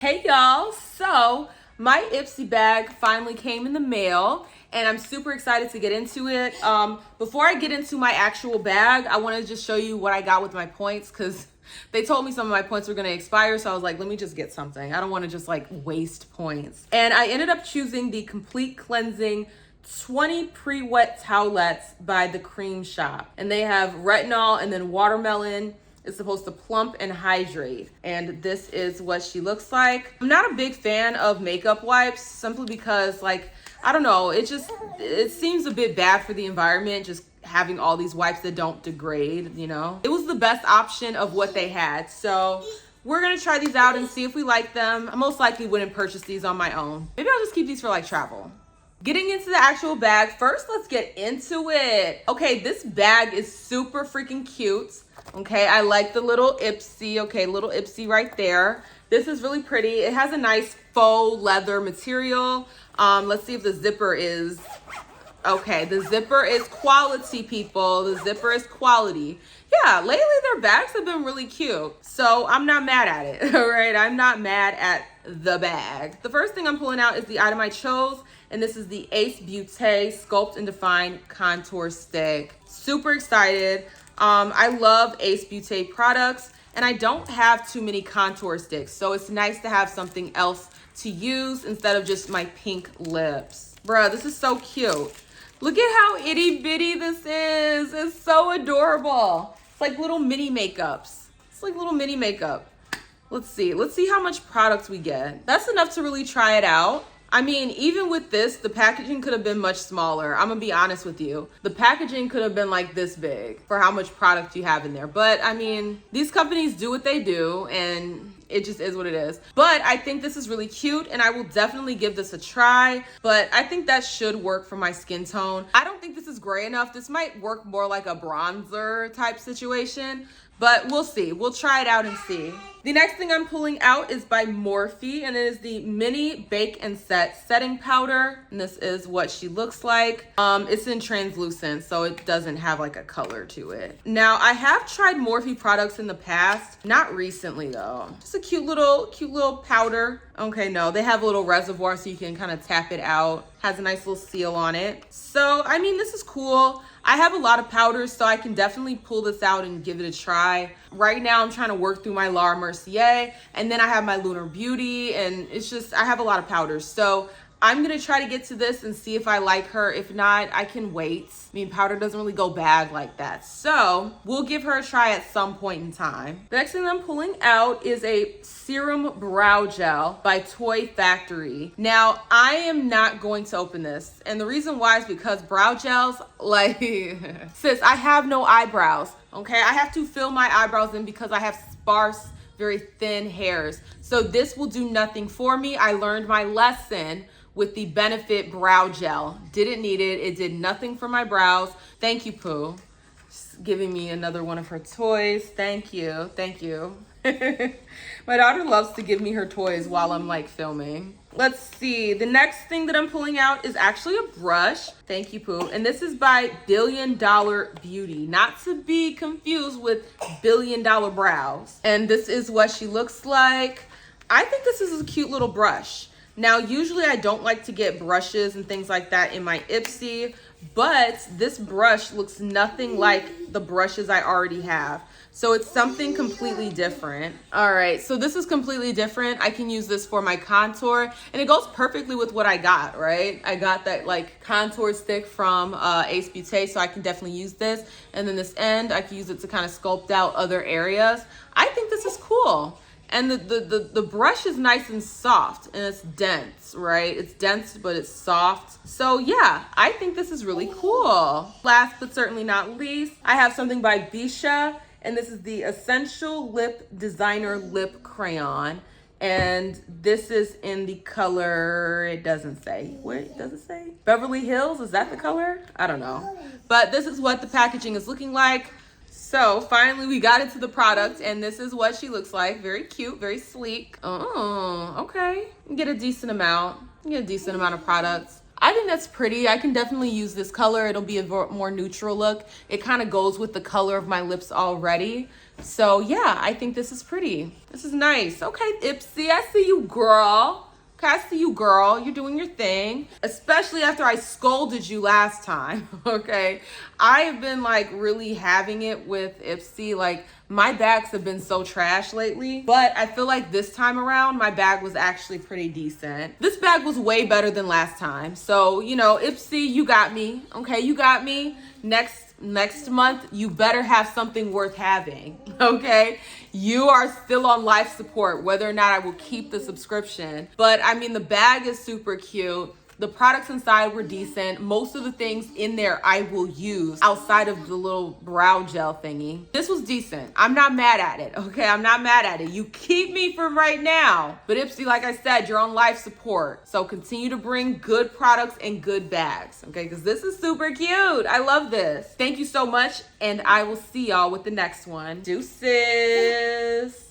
Hey y'all, so my Ipsy bag finally came in the mail and I'm super excited to get into it. Before I get into my actual bag, I want to just show you what I got with my points because they told me some of my points were going to expire. So I was like, let me just get something. I don't want to just like waste points. And I ended up choosing the Complete Cleansing 20 pre-wet towelettes by the Cream Shop. And they have retinol and then watermelon. It's supposed to plump and hydrate. And this is what she looks like. I'm not a big fan of makeup wipes simply because I don't know, it seems a bit bad for the environment just having all these wipes that don't degrade, you know? It was the best option of what they had. So we're gonna try these out and see if we like them. I most likely wouldn't purchase these on my own. Maybe I'll just keep these for like travel. Getting into the actual bag, first let's get into it. Okay, this bag is super freaking cute. Okay, I like the little Ipsy. Okay, little Ipsy right there. This is really pretty. It has a nice faux leather material. Let's see if the zipper is, okay, the zipper is quality, people. The zipper is quality. Yeah, lately their bags have been really cute. So I'm not mad at it, all right? I'm not mad at the bag. The first thing I'm pulling out is the item I chose, and this is the Ace Beauté Sculpt and Define Contour Stick. Super excited. I love Ace Beauté products, and I don't have too many contour sticks, so it's nice to have something else to use instead of just my pink lips. Bruh, this is so cute. Look at how itty bitty this is. It's so adorable. It's like little mini makeups. It's like little mini makeup. Let's see how much product we get. That's enough to really try it out. I mean, even with this, the packaging could have been much smaller. I'm gonna be honest with you. The packaging could have been like this big for how much product you have in there. But I mean, these companies do what they do and it just is what it is. But I think this is really cute and I will definitely give this a try. But I think that should work for my skin tone. I don't think this is gray enough. This might work more like a bronzer type situation. But we'll see. We'll try it out and see. The next thing I'm pulling out is by Morphe, and it is the Mini Bake and Set Setting Powder. And this is what she looks like. It's in translucent, so it doesn't have like a color to it. Now, I have tried Morphe products in the past. Not recently, though. Just a cute little powder. Okay, no, they have a little reservoir so you can kind of tap it out. Has a nice little seal on it. So, I mean, this is cool. I have a lot of powders, so I can definitely pull this out and give it a try. Right now, I'm trying to work through my Laura Mercier, and then I have my Lunar Beauty, and it's just, I have a lot of powders. So I'm gonna try to get to this and see if I like her. If not, I can wait. I mean, powder doesn't really go bad like that. So we'll give her a try at some point in time. The next thing I'm pulling out is a Serum Brow Gel by Toy Factory. Now, I am not going to open this. And the reason why is because brow gels, like, sis, I have no eyebrows, okay? I have to fill my eyebrows in because I have sparse, very thin hairs. So this will do nothing for me. I learned my lesson with the Benefit Brow Gel. Didn't need it. It did nothing for my brows. Thank you, Pooh. Just giving me another one of her toys. Thank you. Thank you. My daughter loves to give me her toys while I'm like filming. Let's see. The next thing that I'm pulling out is actually a brush. Thank you, Pooh. And this is by Billion Dollar Beauty. Not to be confused with Billion Dollar Brows. And this is what she looks like. I think this is a cute little brush. Now, usually I don't like to get brushes and things like that in my Ipsy, but this brush looks nothing like the brushes I already have. So it's something completely different. All right, so this is completely different. I can use this for my contour, and it goes perfectly with what I got, right? I got that like contour stick from Ace Beauté, so I can definitely use this. And then this end, I can use it to kind of sculpt out other areas. I think this is cool. And the brush is nice and soft and it's dense, right? It's dense, but it's soft. So yeah, I think this is really cool. Last but certainly not least, I have something by Bisha, and this is the Essential Lip Designer Lip Crayon. And this is in the color, it doesn't say. Wait, does it say? Beverly Hills, is that the color? I don't know. But this is what the packaging is looking like. So finally we got into the product, and this is what she looks like. Very cute, very sleek. Oh, okay. You get a decent amount. You get a decent amount of products. I think that's pretty. I can definitely use this color. It'll be a more neutral look. It kind of goes with the color of my lips already. So yeah, I think this is pretty. This is nice. Okay, Ipsy, I see you, girl. Okay, I see you, girl. You're doing your thing. Especially after I scolded you last time, okay? I have been like really having it with Ipsy. Like my bags have been so trash lately, but I feel like this time around, my bag was actually pretty decent. This bag was way better than last time. So, you know, Ipsy, you got me, okay? You got me. Next month, you better have something worth having, okay? You are still on life support, whether or not I will keep the subscription. But I mean, the bag is super cute. The products inside were decent. Most of the things in there I will use outside of the little brow gel thingy. This was decent. I'm not mad at it, okay? I'm not mad at it. You keep me from right now. But Ipsy, like I said, you're on life support. So continue to bring good products and good bags, okay? Because this is super cute. I love this. Thank you so much, and I will see y'all with the next one. Deuces.